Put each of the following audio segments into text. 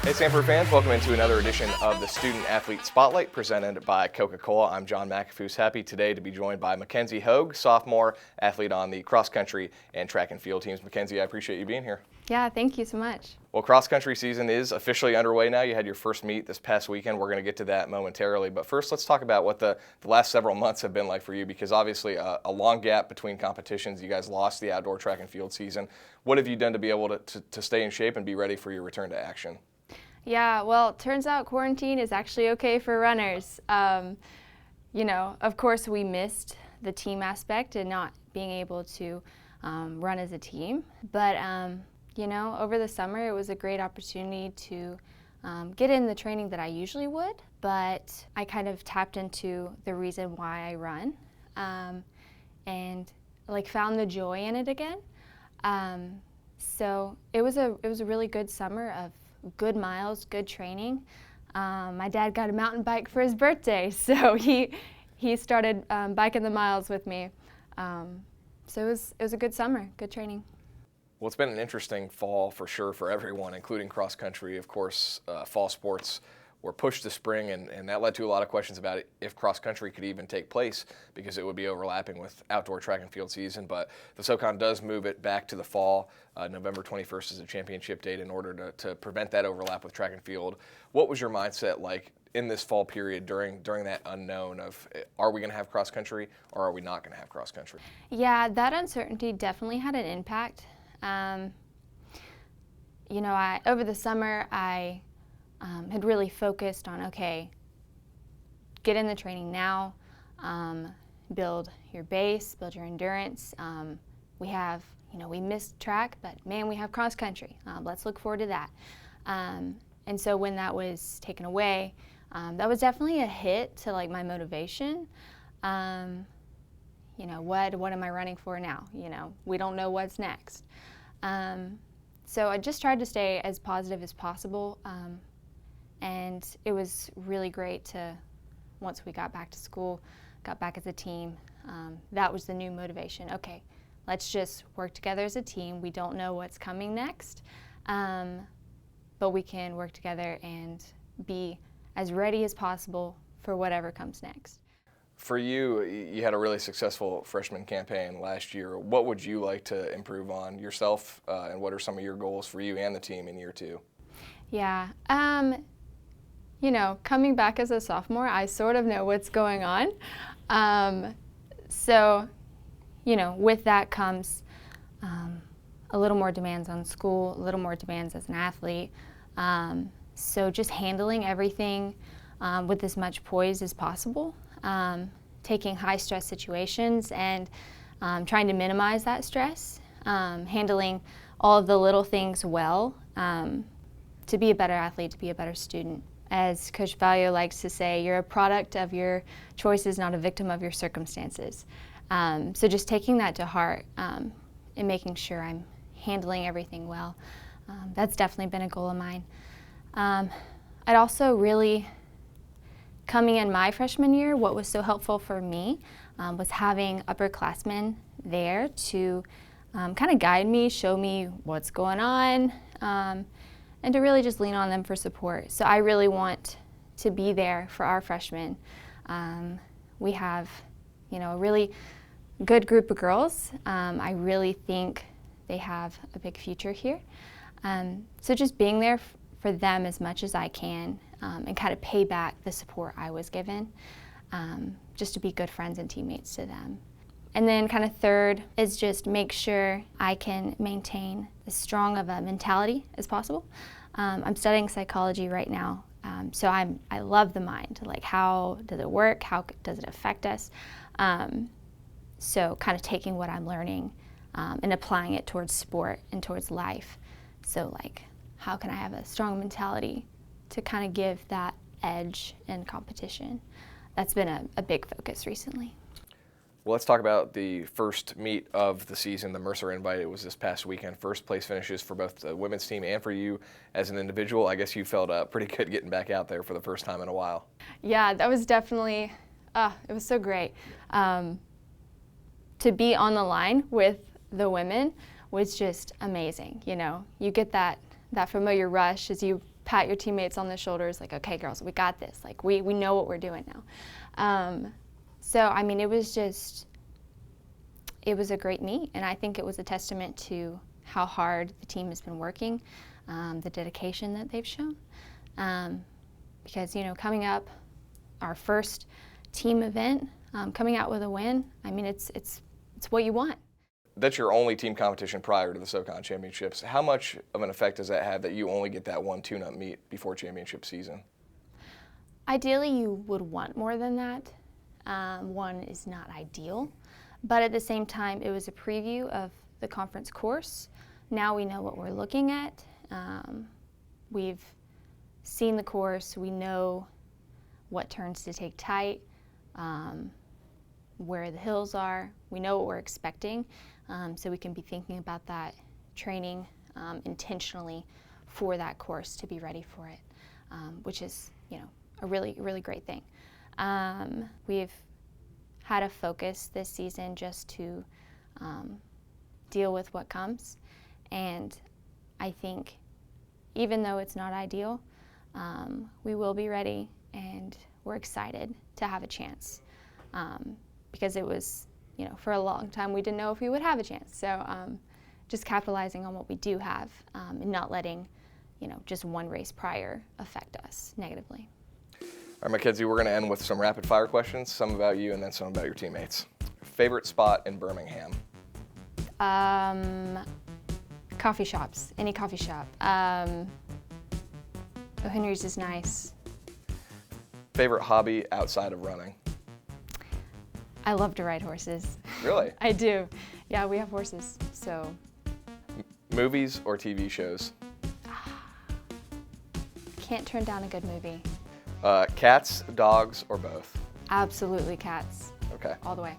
Hey Samford fans, welcome into another edition of the Student Athlete Spotlight presented by Coca-Cola. I'm John McAfee's happy today to be joined by McKenzie Hogue, sophomore athlete on the cross country and track and field teams. McKenzie, I appreciate you being here. Yeah, thank you so much. Well, cross country season is officially underway now. You had your first meet this past weekend. We're going to get to that momentarily. But first, let's talk about what the last several months have been like for you, because obviously a long gap between competitions. You guys lost the outdoor track and field season. What have you done to be able to stay in shape and be ready for your return to action? Yeah, well, turns out quarantine is actually okay for runners. Of course we missed the team aspect and not being able to run as a team. But, over the summer it was a great opportunity to get in the training that I usually would, but I kind of tapped into the reason why I run and found the joy in it again. So it was a really good summer of good miles, good training. My dad got a mountain bike for his birthday, so he started biking the miles with me. So it was a good summer, good training. Well, it's been an interesting fall for sure for everyone, including cross country. Of course, fall sports were pushed to spring, and that led to a lot of questions about if cross country could even take place because it would be overlapping with outdoor track and field season. But the SoCon does move it back to the fall. November 21st is a championship date in order to prevent that overlap with track and field. What was your mindset like in this fall period during that unknown of are we going to have cross country or are we not going to have cross country? Yeah, that uncertainty definitely had an impact. Over the summer I had really focused on, get in the training now, build your base, build your endurance. We missed track, but man, we have cross country. Let's look forward to that. And so when that was taken away, that was definitely a hit to my motivation. What am I running for now? We don't know what's next. So I just tried to stay as positive as possible. And it was really great to, once we got back to school, got back as a team, that was the new motivation. Okay, let's just work together as a team. We don't know what's coming next, but we can work together and be as ready as possible for whatever comes next. For you, you had a really successful freshman campaign last year. What would you like to improve on yourself, and what are some of your goals for you and the team in year two? Yeah. Coming back as a sophomore, I sort of know what's going on. With that comes a little more demands on school, a little more demands as an athlete. So just handling everything with as much poise as possible, taking high stress situations and trying to minimize that stress, handling all of the little things well, to be a better athlete, to be a better student. As Coach Valio likes to say, you're a product of your choices, not a victim of your circumstances. So just taking that to heart and making sure I'm handling everything well, that's definitely been a goal of mine. I'd also really, coming in my freshman year, what was so helpful for me was having upperclassmen there to kind of guide me, show me what's going on, and to really just lean on them for support. So I really want to be there for our freshmen. We have, a really good group of girls. I really think they have a big future here. So just being there for them as much as I can and kind of pay back the support I was given, just to be good friends and teammates to them. And then kind of third is just make sure I can maintain as strong of a mentality as possible. I'm studying psychology right now, so I love the mind. How does it work? How does it affect us? So kind of taking what I'm learning and applying it towards sport and towards life. So how can I have a strong mentality to kind of give that edge in competition? That's been a big focus recently. Well, let's talk about the first meet of the season, the Mercer Invite. It was this past weekend. First place finishes for both the women's team and for you as an individual. I guess you felt pretty good getting back out there for the first time in a while. Yeah, that was definitely, it was so great. To be on the line with the women was just amazing. You get that familiar rush as you pat your teammates on the shoulders, like, okay, girls, we got this. Like, we know what we're doing now. So, I mean, it was a great meet, and I think it was a testament to how hard the team has been working, the dedication that they've shown. Because, you know, coming up, our first team event, coming out with a win, I mean, it's what you want. That's your only team competition prior to the SoCon Championships. How much of an effect does that have that you only get that one tune-up meet before championship season? Ideally, you would want more than that. One is not ideal, but at the same time, it was a preview of the conference course. Now we know what we're looking at. We've seen the course. We know what turns to take tight, where the hills are. We know what we're expecting, so we can be thinking about that training intentionally for that course to be ready for it, which is, you know, a really, really great thing. We've had a focus this season just to deal with what comes, and I think even though it's not ideal, we will be ready, and we're excited to have a chance, because it was, you know, for a long time we didn't know if we would have a chance. So just capitalizing on what we do have, and not letting, you know, just one race prior affect us negatively. All right, McKenzie, we're going to end with some rapid fire questions, some about you and then some about your teammates. Favorite spot in Birmingham? Coffee shops, any coffee shop. O'Henry's is nice. Favorite hobby outside of running? I love to ride horses. Really? I do. Yeah, we have horses, so. Movies or TV shows? Can't turn down a good movie. Cats, dogs, or both? Absolutely cats. Okay. All the way.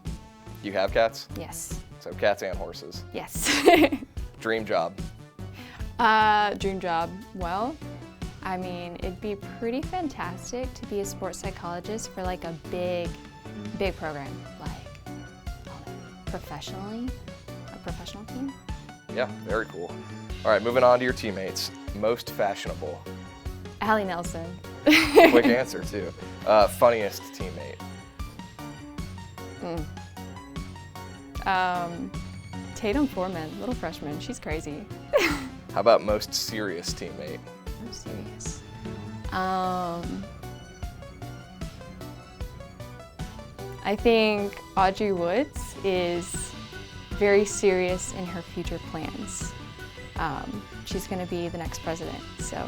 You have cats? Yes. So cats and horses. Yes. Dream job? Dream job. Well, I mean, it'd be pretty fantastic to be a sports psychologist for like a big program, like professionally, a professional team. Yeah, very cool. All right, moving on to your teammates. Most fashionable? Allie Nelson. Quick answer, too. Funniest teammate? Tatum Foreman, little freshman. She's crazy. How about most serious teammate? I'm serious. I think Audrey Woods is very serious in her future plans. She's going to be the next president, so.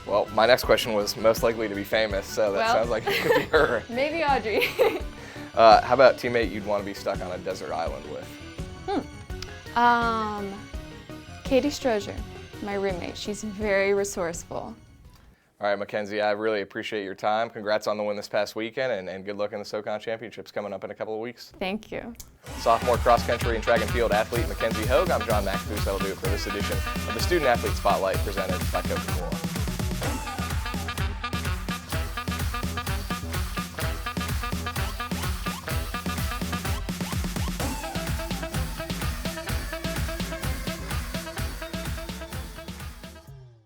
Well, my next question was most likely to be famous, so that sounds like it could be her. Maybe Audrey. How about teammate you'd want to be stuck on a desert island with? Katie Strozier, my roommate. She's very resourceful. All right, McKenzie, I really appreciate your time. Congrats on the win this past weekend, and good luck in the SoCon Championships coming up in a couple of weeks. Thank you. Sophomore cross country and track and field athlete McKenzie Hogue. I'm John McAdoo. That'll do it for this edition of the Student Athlete Spotlight presented by Sophomore.